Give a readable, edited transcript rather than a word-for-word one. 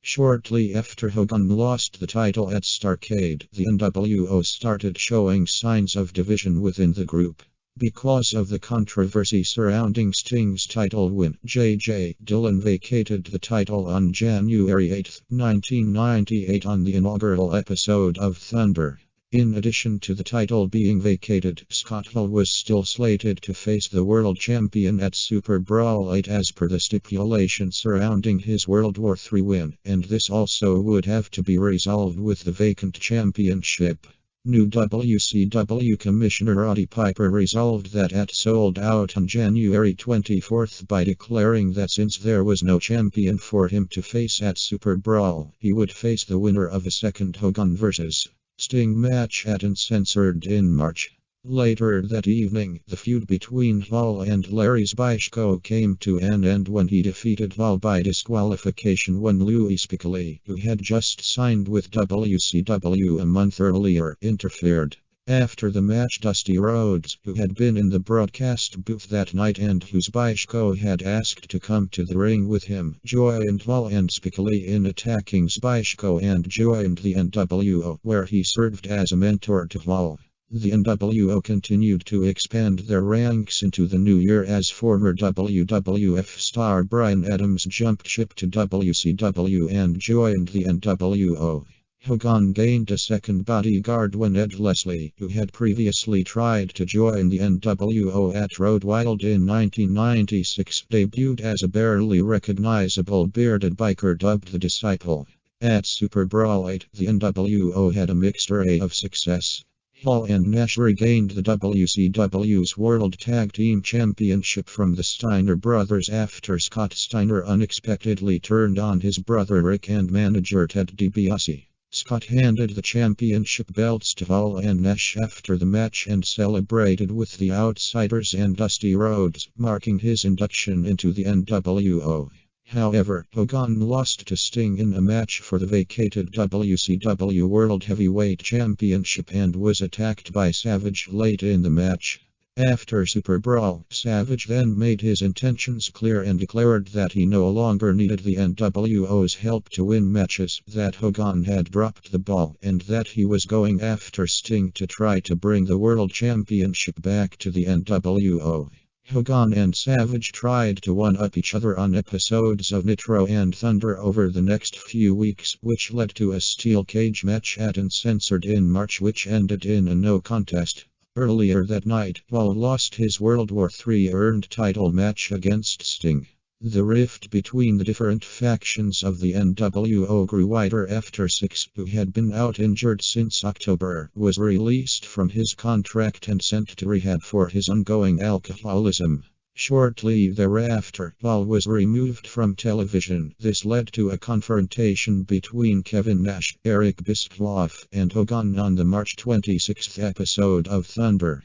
Shortly after Hogan lost the title at Starrcade, the nWo started showing signs of division within the group. Because of the controversy surrounding Sting's title win, Dillon vacated the title on January 8, 1998 on the inaugural episode of Thunder. In addition to the title being vacated, Scott was still slated to face the world champion at SuperBrawl VIII as per the stipulation surrounding his World War III win, and this also would have to be resolved with the vacant championship. New WCW Commissioner Roddy Piper resolved that sold out on January 24 by declaring that since there was no champion for him to face at SuperBrawl, he would face the winner of a second Hogan vs. Sting match at Uncensored in March. Later that evening, the feud between Hall and Larry Zbyszko came to an end when he defeated Hall by disqualification when Louie Spicolli, who had just signed with WCW a month earlier, interfered. After the match, Dusty Rhodes, who had been in the broadcast booth that night and who Zbyszko had asked to come to the ring with him, joined Hall and Spicolli in attacking Zbyszko and joined the nWo, where he served as a mentor to Hall. The nWo continued to expand their ranks into the new year as former WWF star Brian Adams jumped ship to WCW and joined the nWo. Hogan gained a second bodyguard when Ed Leslie, who had previously tried to join the nWo at Road Wild in 1996, debuted as a barely recognizable bearded biker dubbed the Disciple. At SuperBrawl VIII, the nWo had a mixed array of success. Hall and Nash regained the WCW's World Tag Team Championship from the Steiner brothers after Scott Steiner unexpectedly turned on his brother Rick and manager Ted DiBiase. Scott handed the championship belts to Hall and Nash after the match and celebrated with the Outsiders and Dusty Rhodes, marking his induction into the nWo. However, Hogan lost to Sting in a match for the vacated WCW World Heavyweight Championship and was attacked by Savage late in the match. After SuperBrawl, Savage then made his intentions clear and declared that he no longer needed the nWo's help to win matches, that Hogan had dropped the ball, and that he was going after Sting to try to bring the World Championship back to the nWo. Hogan and Savage tried to one-up each other on episodes of Nitro and Thunder over the next few weeks, which led to a steel cage match at Uncensored in March which ended in a no contest. Earlier that night, Hall lost his World War III earned title match against Sting. The rift between the different factions of the nWo grew wider after Six, who had been out injured since October, was released from his contract and sent to rehab for his ongoing alcoholism. Shortly thereafter, Hall was removed from television. This led to a confrontation between Kevin Nash, Eric Bischoff, and Hogan on the March 26 episode of Thunder.